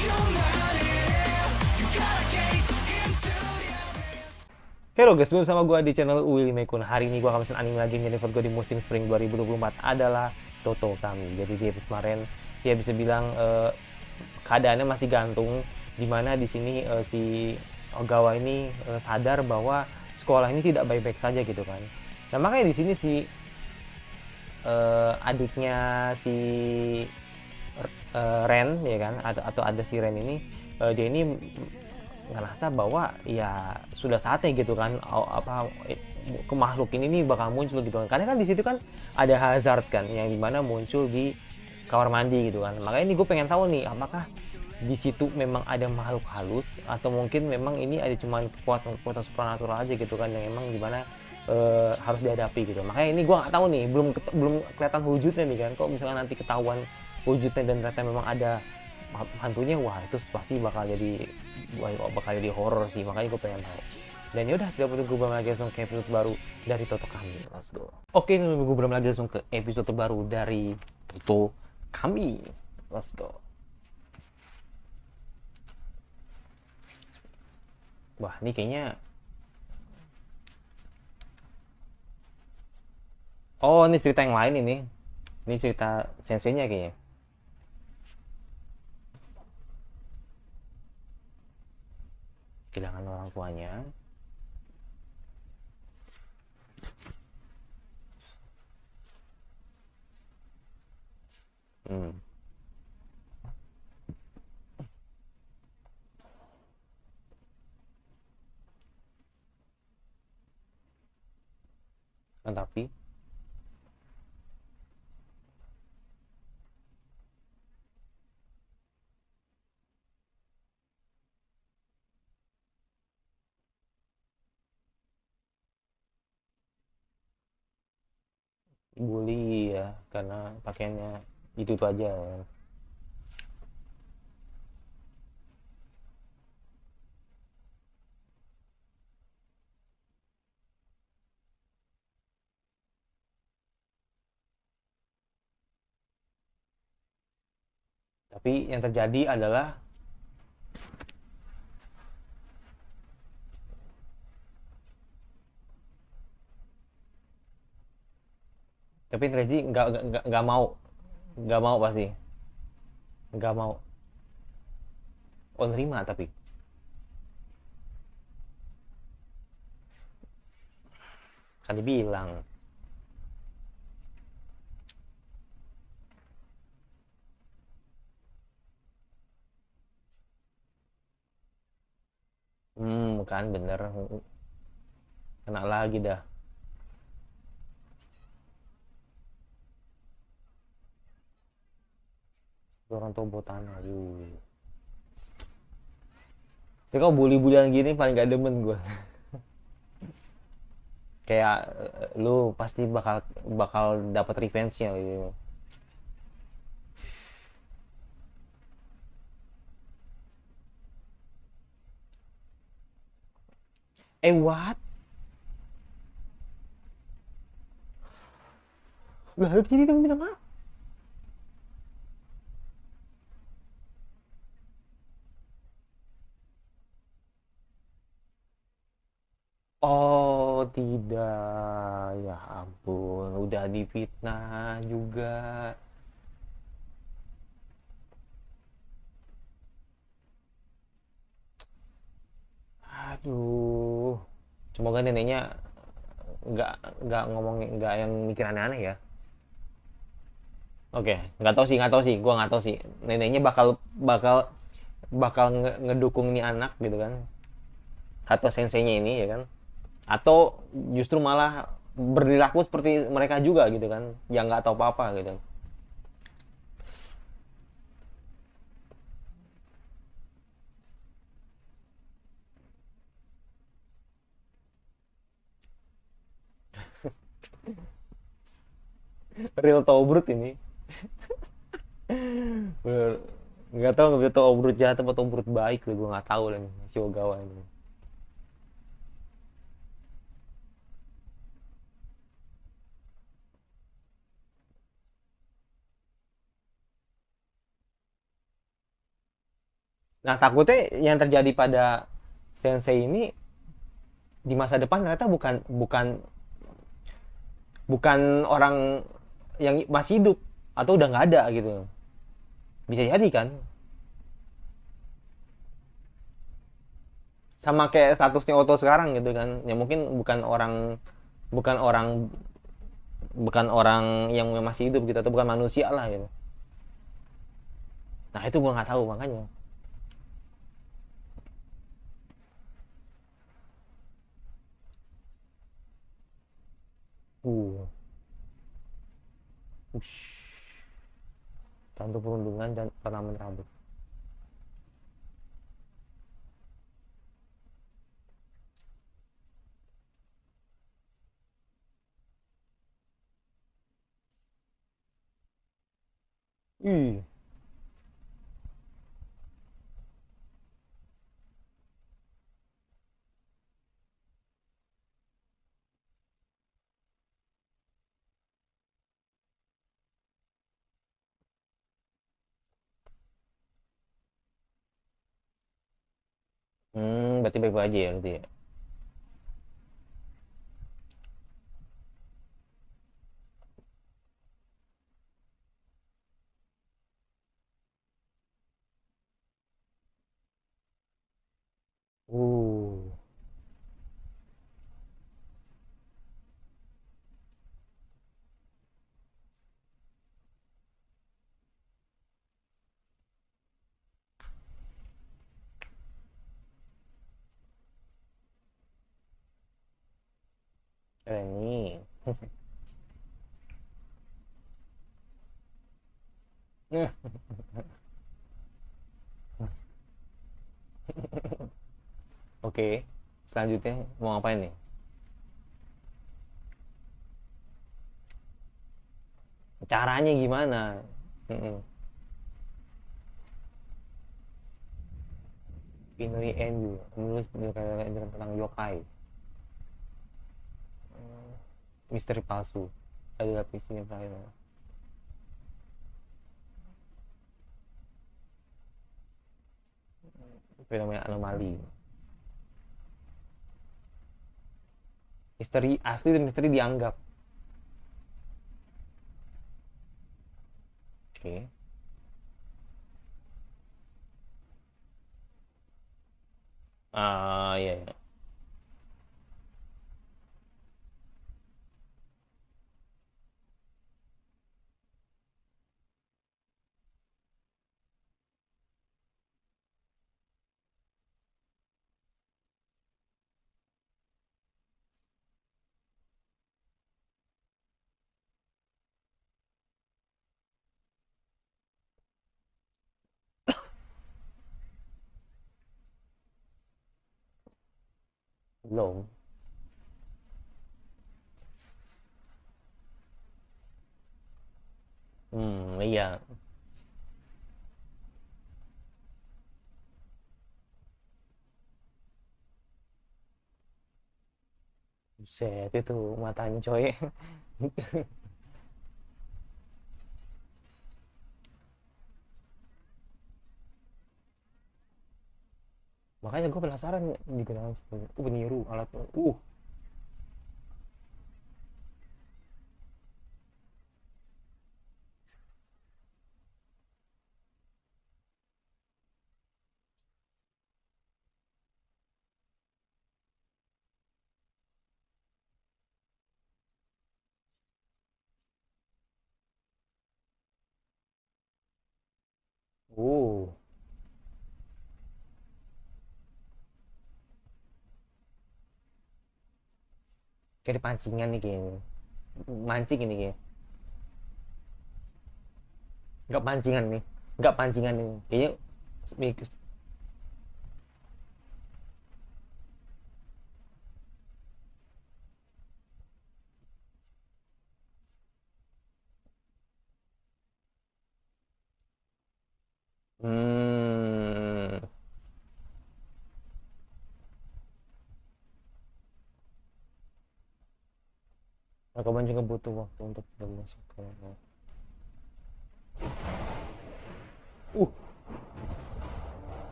Halo guys, bersama gue di channel Willy Mekun. Hari ini gue akan pesan anime lagi yang gue di musim spring 2024 adalah Toto Kami. Jadi di episode kemarin dia bisa bilang keadaannya masih gantung, dimana di sini si Ogawa ini sadar bahwa sekolah ini tidak baik-baik saja gitu kan. Nah makanya di sini si adiknya si Ren ya kan, atau ada si Ren ini, dia ini ngerasa bahwa ya sudah saatnya gitu kan, ke makhluk ini nih bakal muncul gitu kan, karena kan di situ kan ada hazard kan yang dimana muncul di kamar mandi gitu kan. Makanya ini gue pengen tahu nih, apakah di situ memang ada makhluk halus atau mungkin memang ini ada cuma kekuatan supernatural aja gitu kan, yang emang dimana harus dihadapi gitu. Makanya ini gue nggak tahu nih, belum kelihatan wujudnya nih kan. Kok misalnya nanti ketahuan wujudnya dan ternyata memang ada hantunya, wah itu pasti bakal jadi horror sih. Makanya gue pengen tahu. Dan yaudah, tidak perlu gue lagi langsung ke episode baru dari Toto Kami. Let's go. Oke, ini gue belum lagi langsung ke episode terbaru dari Toto Kami. Let's go. Wah, ini kayaknya... Oh, ini cerita yang lain ini. Ini cerita senseinya kayaknya. Kehilangan orang tuanya. Hmm. Kan tapi bully ya, karena pakaiannya itu aja ya. Tapi yang terjadi adalah, tapi yang terjadi nggak mau, nggak mau pasti, nggak mau. Oh nerima tapi, kan dibilang. Kan bener, kena lagi dah. Orang tua botan, aduh. Tapi kalau bully-bulian gini paling gak demen gue. Kayak lu pasti bakal bakal dapat revenge-nya gitu. What? Lah harus jadi dia minta maaf. Oh tidak, ya ampun, udah difitnah juga. Aduh, semoga neneknya nggak nggak ngomongin, nggak yang mikir aneh-aneh ya. Oke, nggak tahu sih, gua nggak tahu sih neneknya bakal bakal bakal ngedukung ini anak gitu kan, atau senseinya ini ya kan, atau justru malah berlaku seperti mereka juga gitu kan, yang nggak tahu apa-apa gitu. Real Tobrut ini. Bener. Nggak tahu, nggak tahu Tobrut jahat atau Tobrut baik lah, gue nggak tahu lah nih si Ogawa ini. Nah, takutnya yang terjadi pada sensei ini di masa depan ternyata bukan bukan bukan orang yang masih hidup atau udah nggak ada gitu. Bisa jadi kan? Sama kayak statusnya Oto sekarang gitu kan. Ya mungkin bukan orang bukan orang yang masih hidup gitu atau bukan manusia lah gitu. Nah, itu gua nggak tahu makanya. Uh, ush. Tanduk perundungan dan ornamen rambut. Ih, berarti baik-baik aja ya berarti ya. Uh, ini. Oke, selanjutnya mau ngapain nih? Caranya gimana? Mm-mm. Inui Enyu menulis tentang yokai, misteri palsu. Ada lapis yang terakhir. Fenomena anomali. Misteri asli dan misteri dianggap. Oke. Ah, iya, iya. Belum. Iya. Buset itu matanya coy. Makanya gue penasaran digunakan peniru alat. Uh, kayak pancingan nih kayaknya. Mancing ini kayaknya. Nggak pancingan nih. Nggak pancingan ini. Kayaknya hmm, Rekaman juga butuh waktu untuk masuk ke. Uh,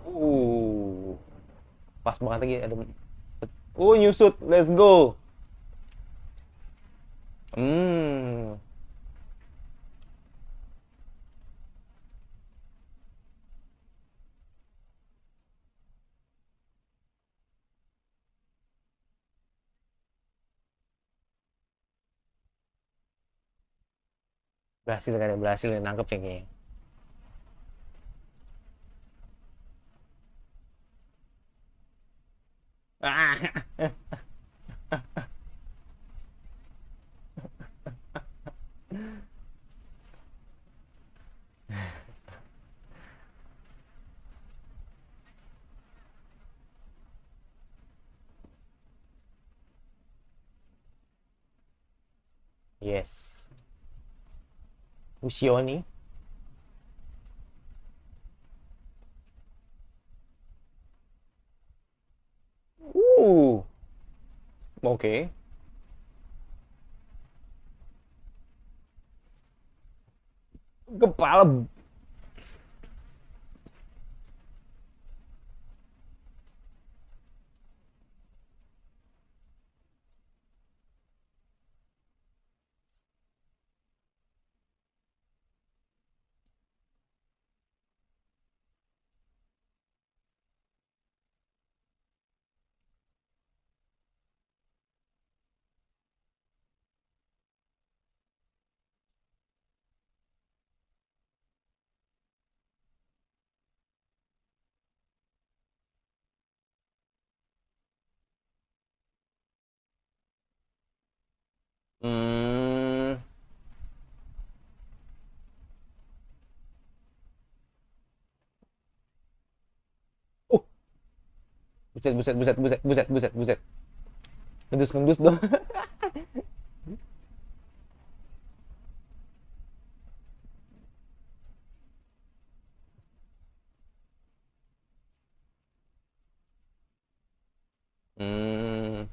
Uh, pas banget lagi ada. Nyusut, let's go. Hmm, berhasil kan? Berhasil nangkep cengnya. Ah, yes. Usioni. Uh, oke. Kepala. Hmm. Uh, buset, buset, buset, buset, buset, buset, buset. Ngendus, ngendus dong. Hmm.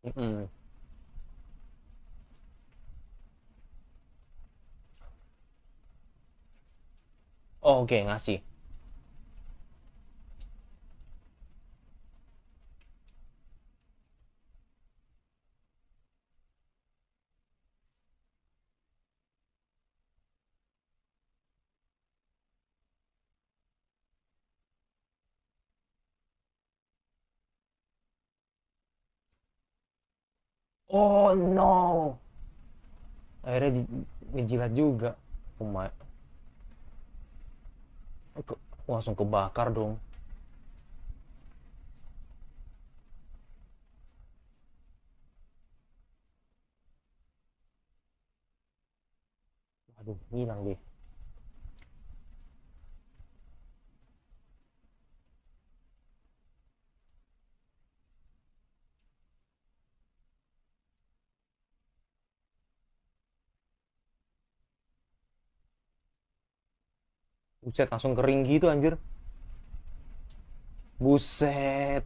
Mm-mm. Oh, oke, ngasih. Oh no. Akhirnya dijilat juga. Oh my. Langsung kebakar dong. Aduh, hilang deh. Buset, langsung kering gitu anjir. Buset.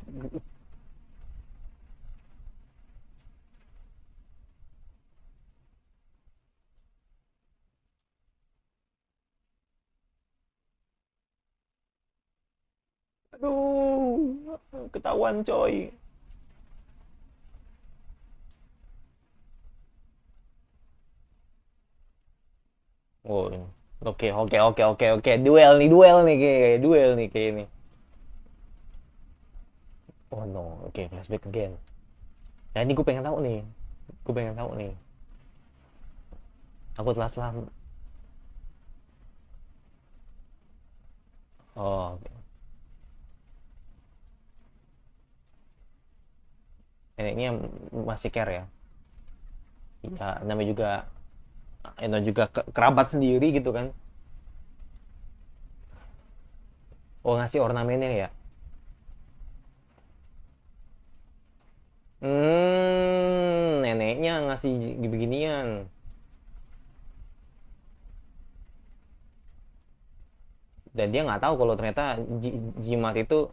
Aduh, ketahuan coy. Oh, oke, oke, oke, oke, oke. Duel nih, duel nih, kayak duel nih, kayak ini. Oh no, oke, flashback again. Nah ini gue pengen tahu nih, gue pengen tahu nih. Aku telah selam. Oh, oke. Neneknya masih care ya. Ya, namanya juga itu juga kerabat sendiri gitu kan. Oh, ngasih ornamennya ya. Neneknya ngasih beginian. Dan dia nggak tahu kalau ternyata jimat itu.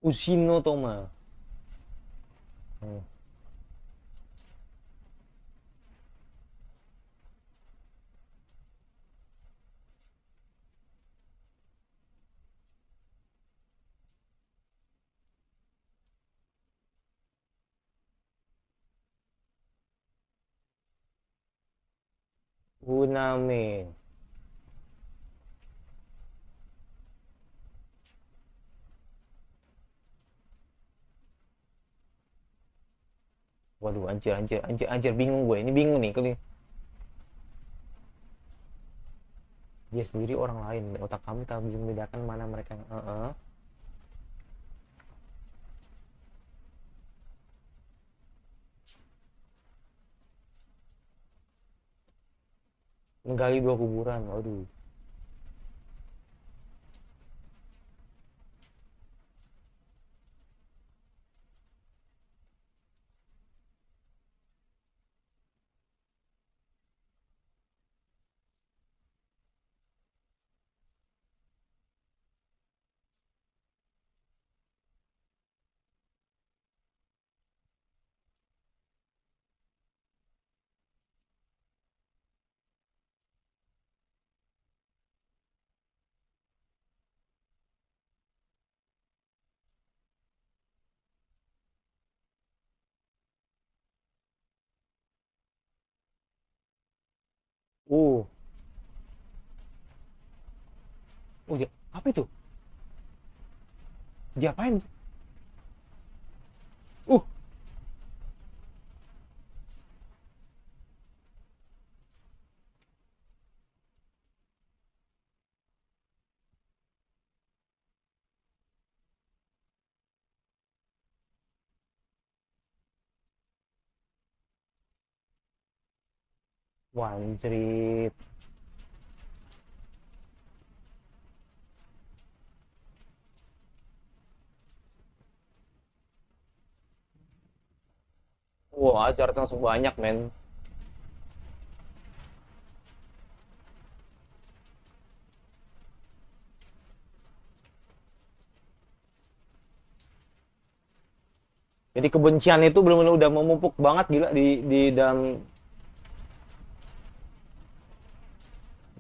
Usino Toma. Hmm. Uname. Waduh, anjir, anjir, anjir, anjir, bingung gue. Ini bingung nih. Dia sendiri orang lain. Otak kami tak bisa membedakan mana mereka. Menggali dua kuburan. Waduh. Uh. Dia apa itu? Diapain? Uh. Wah, anjrit. Wah, syaratnya langsung banyak, men. Jadi kebencian itu benar-benar udah memupuk banget gila di dalam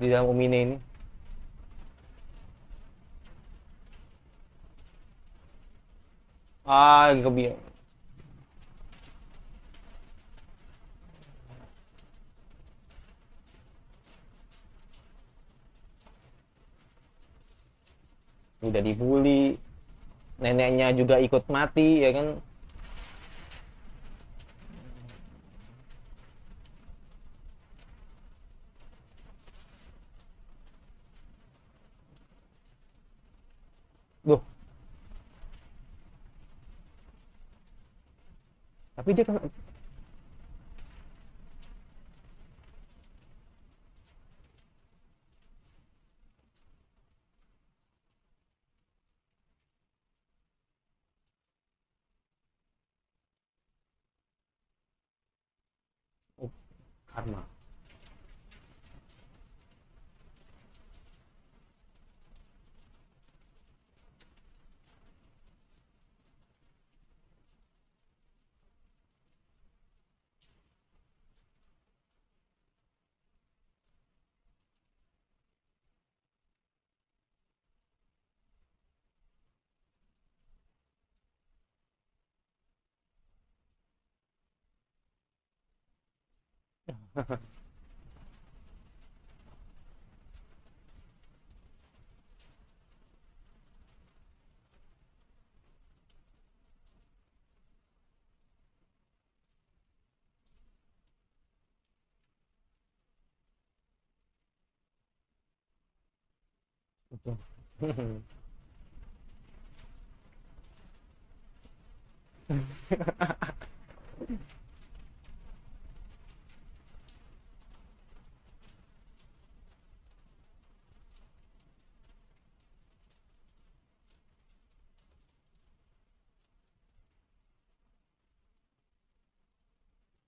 Umine ini. Ah, kebi udah dibully, neneknya juga ikut mati ya kan. Duh, tapi dia kan karma.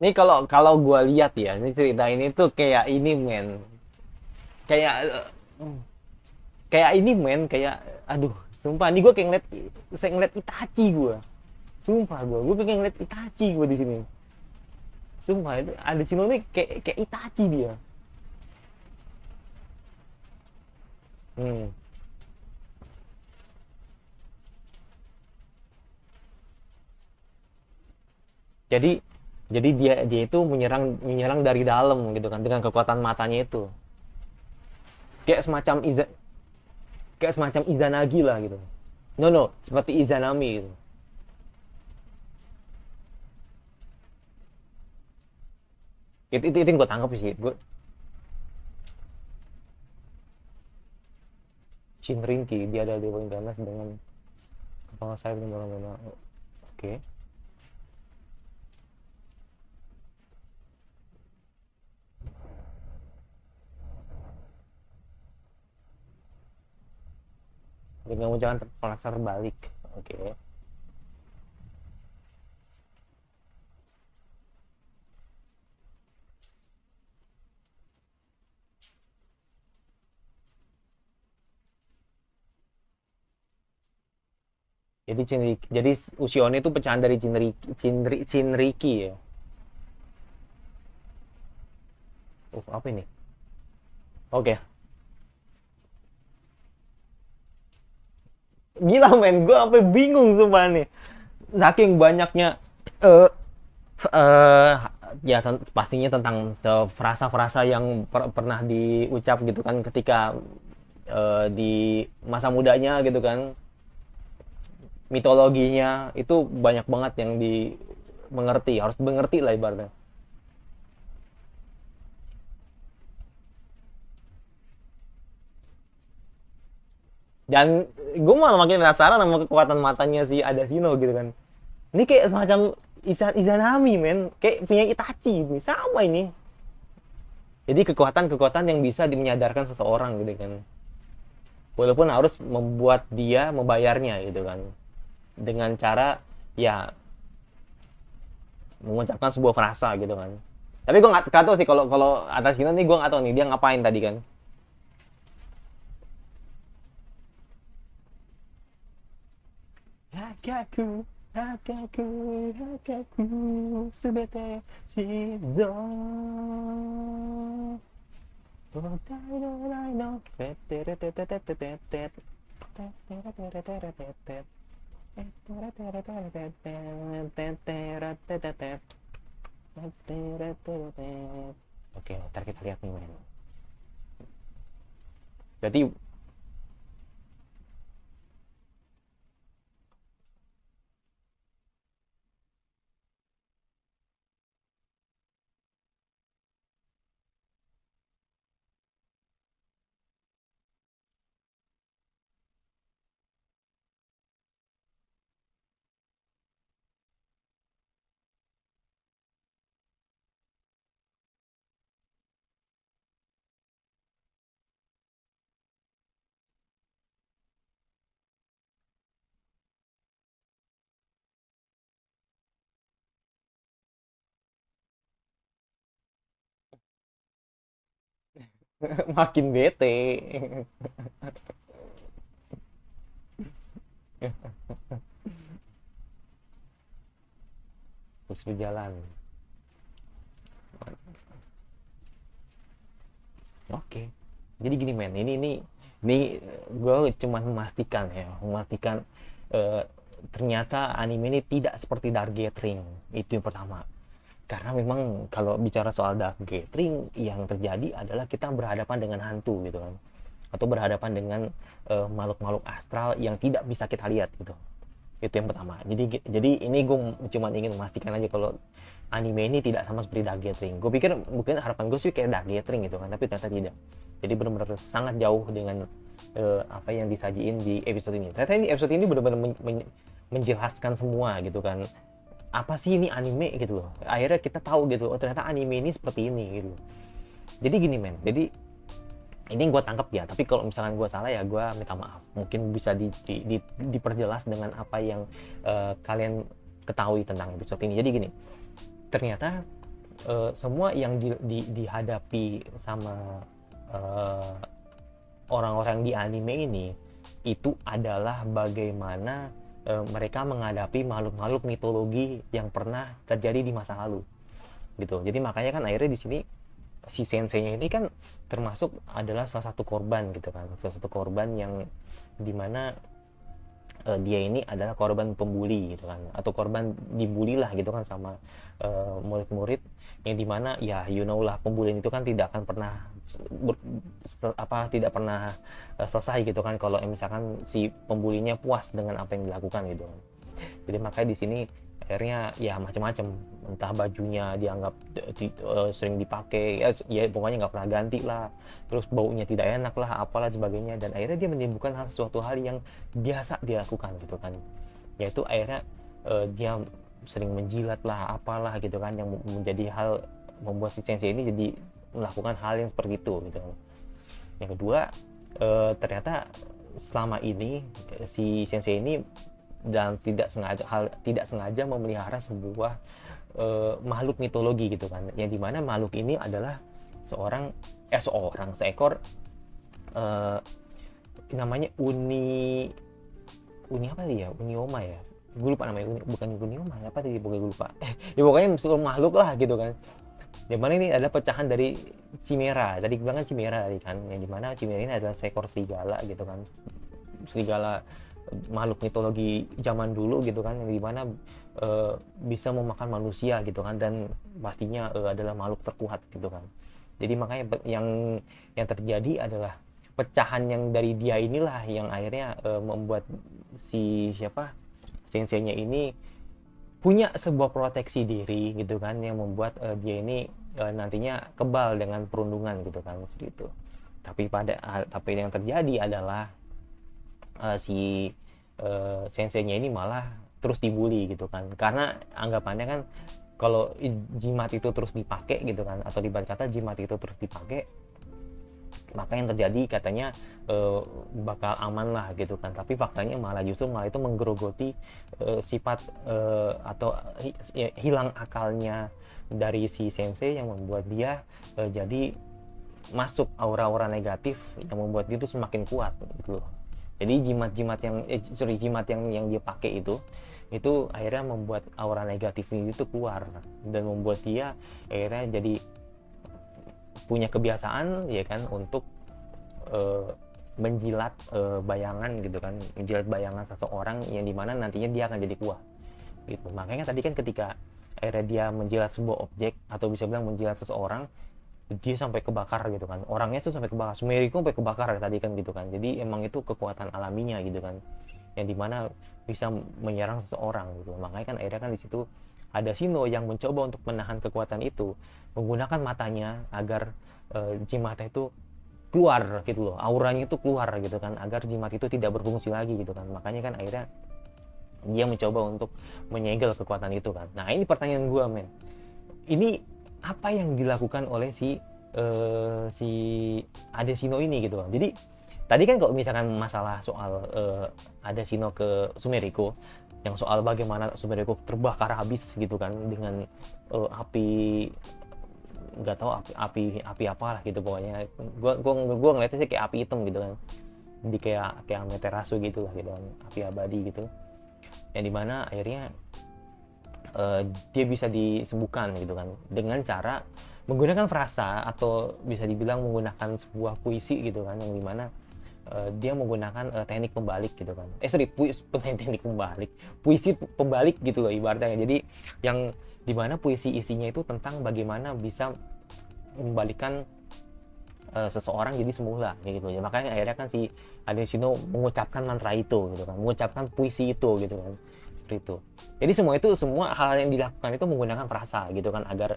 Ini kalau kalau gue lihat ya, ini cerita ini tuh kayak ini men, kayak kayak ini men, kayak aduh, sumpah nih gue kayak ngeliat, saya ngeliat Itachi gue, sumpah gue kayak ngeliat Itachi gue di sini, sumpah itu ada sini nih kayak kayak Itachi dia. Hmm. Jadi jadi dia dia itu menyerang menyerang dari dalam gitu kan dengan kekuatan matanya itu. Kayak semacam kayak semacam Izanagi lah gitu. No no, seperti Izanami gitu. Itu yang gue tangkap sih. Gue Shinrinki dia ada di poin ganas dengan kepala sayap di mana-mana. Oke. Dengan ucapan pelaksa terbalik. Oke. Jadi jadi Usione itu pecahan dari Shinriki ya. Apa ini? Oke. Gila men, gue sampai bingung sumpah nih. Saking banyaknya eh eh ya pastinya tentang frasa-frasa yang pernah diucap gitu kan ketika di masa mudanya gitu kan, mitologinya itu banyak banget yang mengerti, harus mengerti lah ibaratnya. Dan gue malah makin penasaran sama kekuatan matanya si Adasino gitu kan. Ini kayak semacam Izanami men, kayak punya Itachi ini sama ini. Jadi kekuatan-kekuatan yang bisa menyadarkan seseorang gitu kan. Walaupun harus membuat dia membayarnya gitu kan. Dengan cara ya mengucapkan sebuah frasa gitu kan. Tapi gue nggak tahu sih kalau kalau atas gini nih gue nggak tahu nih dia ngapain tadi kan. Hakaku, hakaku, hakaku, subete shizo. Oke, ntar kita lihat nih men. Jadi makin bete. Terus berjalan. Oke. Jadi gini men, ini gue cuma memastikan ya, memastikan eh, ternyata anime ini tidak seperti Dark Gathering. Itu yang pertama. karena memang kalau bicara soal dark gathering, yang terjadi adalah kita berhadapan dengan hantu gitu kan, atau berhadapan dengan makhluk-makhluk astral yang tidak bisa kita lihat gitu. Itu yang pertama. Jadi ini gue cuma ingin memastikan aja kalau anime ini tidak sama seperti Dark Gathering. Gue pikir mungkin harapan gue sih kayak Dark Gathering gitu kan, tapi ternyata tidak. Jadi benar-benar sangat jauh dengan apa yang disajiin di episode ini. Ternyata ini episode ini benar-benar menjelaskan semua gitu kan. Apa sih ini anime gitu loh. Akhirnya kita tahu gitu, oh ternyata anime ini seperti ini gitu. Jadi gini men, jadi ini gue tangkap ya, tapi kalau misalkan gue salah ya gue minta maaf. Mungkin bisa diperjelas dengan apa yang kalian ketahui tentang episode ini. Jadi gini, ternyata semua yang dihadapi sama orang-orang di anime ini itu adalah bagaimana mereka menghadapi makhluk-makhluk mitologi yang pernah terjadi di masa lalu gitu. Jadi makanya kan akhirnya di sini si senseinya ini kan termasuk adalah salah satu korban gitu kan, salah satu korban yang dimana dia ini adalah korban pembuli gitu kan, atau korban dibully lah gitu kan sama murid-murid, yang dimana ya you know lah, pembulian itu kan tidak akan pernah tidak pernah selesai gitu kan kalau misalkan si pembulinya puas dengan apa yang dilakukan gitu kan. Jadi makanya di sini akhirnya ya macam-macam, entah bajunya dianggap sering dipakai ya pokoknya nggak pernah ganti lah, terus baunya tidak enak lah, apalah sebagainya, dan akhirnya dia menimbulkan sesuatu hal yang biasa dilakukan gitu kan, yaitu akhirnya dia sering menjilat lah apalah gitu kan, yang menjadi hal membuat si sensei ini jadi melakukan hal yang seperti itu gitu. Yang kedua, ternyata selama ini si sensei ini dan tidak sengaja memelihara sebuah makhluk mitologi gitu kan, yang dimana makhluk ini adalah seekor namanya uni apa ya, unioma ya, gue lupa namanya, bukan unioma apa tadi, pokoknya gue lupa ya pokoknya sebuah makhluk lah gitu kan, yang mana ini adalah pecahan dari Chimera. Tadi bilang kan Chimera tadi kan, yang dimana Chimera ini adalah seekor serigala gitu kan, serigala makhluk mitologi zaman dulu gitu kan, yang dimana bisa memakan manusia gitu kan, dan pastinya adalah makhluk terkuat gitu kan. Jadi makanya yang terjadi adalah pecahan yang dari dia inilah yang akhirnya membuat si senseinya ini punya sebuah proteksi diri gitu kan, yang membuat dia ini nantinya kebal dengan perundungan gitu kan, seperti itu. Tapi yang terjadi adalah si senseinya ini malah terus dibully gitu kan, karena anggapannya kan kalau jimat itu terus dipakai gitu kan, atau dibaca kata jimat itu terus dipakai, maka yang terjadi katanya bakal aman lah gitu kan. Tapi faktanya malah justru itu menggerogoti sifat atau hilang akalnya dari si sensei, yang membuat dia jadi masuk aura-aura negatif yang membuat dia itu semakin kuat gitu loh. Jadi jimat yang dia pakai itu akhirnya membuat aura negatif itu keluar, dan membuat dia akhirnya jadi punya kebiasaan ya kan untuk menjilat bayangan gitu kan, menjilat bayangan seseorang yang dimana nantinya dia akan jadi kuat gitu. Makanya tadi kan ketika akhirnya dia menjilat sebuah objek, atau bisa bilang menjilat seseorang, dia sampai kebakar gitu kan, orangnya tuh sampai kebakar, Sumeriko sampai kebakar tadi kan gitu kan. Jadi emang itu kekuatan alaminya gitu kan, yang dimana bisa menyerang seseorang gitu. Makanya kan akhirnya kan di situ ada Shino yang mencoba untuk menahan kekuatan itu, menggunakan matanya agar jimatnya itu keluar gitu loh, auranya itu keluar gitu kan, agar jimat itu tidak berfungsi lagi gitu kan. Makanya kan akhirnya dia mencoba untuk menyegel kekuatan itu kan. Nah ini pertanyaan gue men, ini apa yang dilakukan oleh si Adesino ini gitu loh. Jadi tadi kan kalau misalkan masalah soal Adesino ke Sumeriko, yang soal bagaimana Sumeriko terbakar habis gitu kan dengan api, nggak tahu api apalah gitu pokoknya. Gua ngeliatnya sih kayak api hitam gitu kan, jadi kayak Amaterasu gitu lah gitu kan, api abadi gitu, yang dimana akhirnya dia bisa disembuhkan gitu kan dengan cara menggunakan frasa, atau bisa dibilang menggunakan sebuah puisi gitu kan, yang dimana dia menggunakan teknik pembalik gitu kan. Teknik pembalik, puisi pembalik gitu loh ibaratnya. Jadi yang dimana puisi isinya itu tentang bagaimana bisa membalikkan seseorang jadi semula gitu ya. Makanya akhirnya kan si Adesino mengucapkan mantra itu gitu kan, mengucapkan puisi itu gitu kan, seperti itu. Jadi semua hal yang dilakukan itu menggunakan frasa gitu kan, agar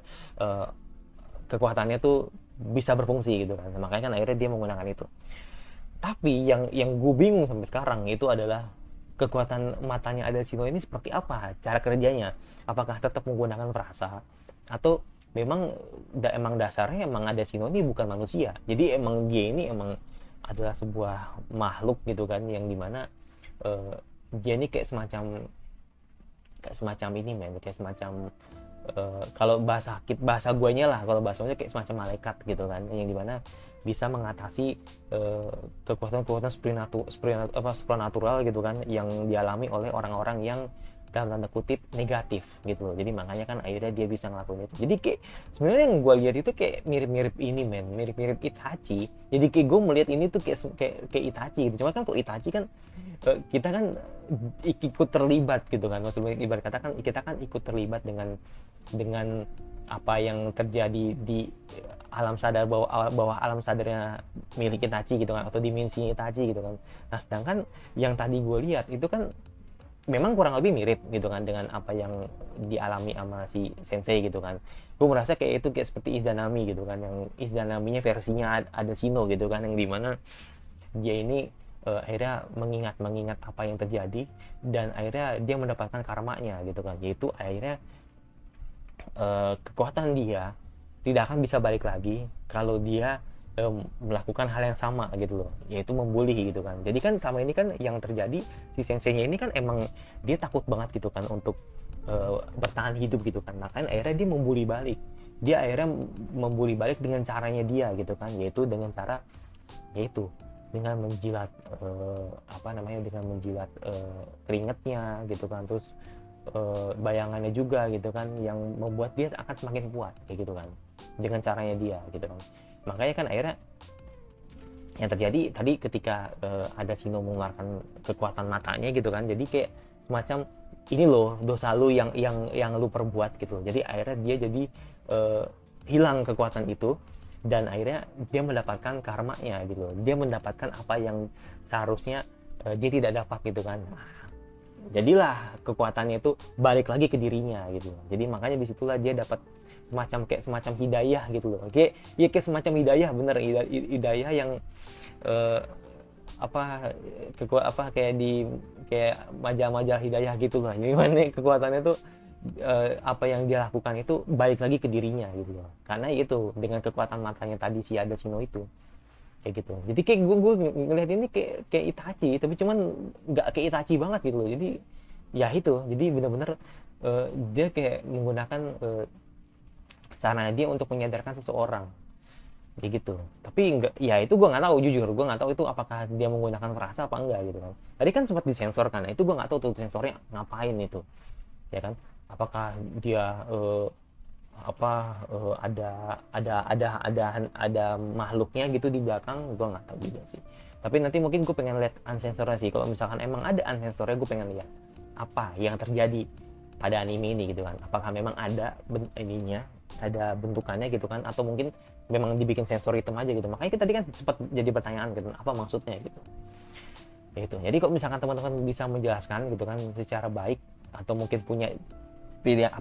kekuatannya tuh bisa berfungsi gitu kan. Makanya kan akhirnya dia menggunakan itu. Tapi yang gue bingung sampai sekarang itu adalah kekuatan matanya Adesino ini seperti apa cara kerjanya. Apakah tetap menggunakan frasa atau memang emang dasarnya emang Adesino ini bukan manusia. Jadi emang dia ini emang adalah sebuah makhluk gitu kan, yang dimana dia ini kayak semacam ini kayak semacam kalau bahasa guanya lah, kalau bahasanya kayak semacam malaikat gitu kan, yang dimana bisa mengatasi kekuatan-kekuatan supernatural gitu kan, yang dialami oleh orang-orang yang dalam tanda kutip negatif gitu loh. Jadi makanya kan akhirnya dia bisa ngelakuin itu. Jadi kayak sebenarnya yang gue lihat itu kayak mirip-mirip ini mirip-mirip Itachi. Jadi kayak gue melihat ini tuh kayak Itachi gitu. Cuma kan kok Itachi kan kita kan ikut terlibat gitu kan. Maksudnya ibarat kata kan kita kan ikut terlibat dengan apa yang terjadi di alam sadar, bawah alam sadarnya milik Itachi gitu kan, atau dimensi Itachi gitu kan. Nah sedangkan yang tadi gue lihat itu kan memang kurang lebih mirip gitu kan dengan apa yang dialami sama si sensei gitu kan. Gue merasa kayak itu kayak seperti Izanami gitu kan, yang Izanaminya versinya Adesino gitu kan, yang dimana dia ini akhirnya mengingat apa yang terjadi, dan akhirnya dia mendapatkan karmanya gitu kan, yaitu akhirnya kekuatan dia tidak akan bisa balik lagi kalau dia melakukan hal yang sama gitu loh, yaitu membuli gitu kan. Jadi kan sama ini kan yang terjadi, si senseinya ini kan emang dia takut banget gitu kan untuk bertahan hidup gitu kan. Makanya akhirnya dia membuli balik. Dia akhirnya membuli balik dengan caranya dia gitu kan, yaitu dengan cara dengan menjilat dengan menjilat keringatnya gitu kan, terus bayangannya juga gitu kan, yang membuat dia akan semakin kuat kayak gitu kan, dengan caranya dia gitu kan. Makanya kan akhirnya yang terjadi tadi ketika Adesino mengeluarkan kekuatan matanya gitu kan, jadi kayak semacam ini loh dosa lu yang lu perbuat gitu. Jadi akhirnya dia jadi hilang kekuatan itu, dan akhirnya dia mendapatkan karmanya gitu loh. Dia mendapatkan apa yang seharusnya dia tidak dapat gitu kan. Jadilah kekuatannya itu balik lagi ke dirinya gitu. Jadi makanya disitulah dia dapat semacam hidayah gitu loh. Kayak semacam hidayah, bener, hidayah yang kayak majalah hidayah gitu loh. Jadi mana kekuatannya tuh apa yang dia lakukan itu balik lagi ke dirinya gitu loh. Karena itu dengan kekuatan matanya tadi si Adesino itu kayak gitu. Jadi kayak gue ngelihat ini kayak Itachi, tapi cuman nggak kayak Itachi banget gitu loh. Jadi ya itu, jadi benar-benar dia kayak menggunakan caranya dia untuk menyadarkan seseorang kayak gitu. Tapi enggak, ya itu gue nggak tahu, jujur gue nggak tahu itu apakah dia menggunakan frasa apa enggak gitu kan. Tadi kan sempat disensor kan, itu gue nggak tahu tuh sensornya ngapain itu, ya kan? Apakah dia ada makhluknya gitu di belakang, gue nggak tahu juga sih. Tapi nanti mungkin gue pengen lihat unsensornya sih. Kalau misalkan emang ada unsensornya, gue pengen lihat apa yang terjadi pada anime ini gitu kan. Apakah memang ada bentukannya gitu kan, atau mungkin memang dibikin sensor hitam aja gitu. Makanya tadi kan sempat jadi pertanyaan gitu, apa maksudnya gitu. Ya itu. Jadi kalau misalkan teman-teman bisa menjelaskan gitu kan secara baik, atau mungkin punya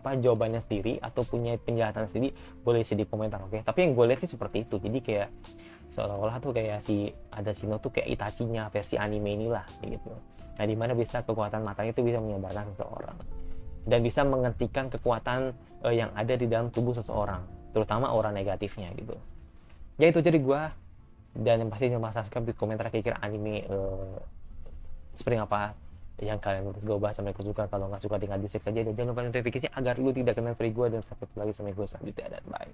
jawabannya sendiri, atau punya penjelasan sendiri, boleh isi di komentar, oke? Tapi yang gue lihat sih seperti itu. Jadi kayak seolah-olah tuh kayak si Adesino tuh kayak Itachi-nya versi anime inilah kayak gitu. Nah, dimana bisa kekuatan matanya itu bisa menyadarkan seseorang dan bisa menghentikan kekuatan yang ada di dalam tubuh seseorang, terutama aura negatifnya gitu. Ya itu jadi gue, dan yang pasti jangan subscribe, di komentar kira-kira anime seperti apa yang kalian terus gue bahas. Sampai aku suka, kalau nggak suka tinggal di-like saja, dan jangan lupa notifikasi agar lu tidak kena free gue, dan sampai lagi sama gue selanjutnya, dan bye.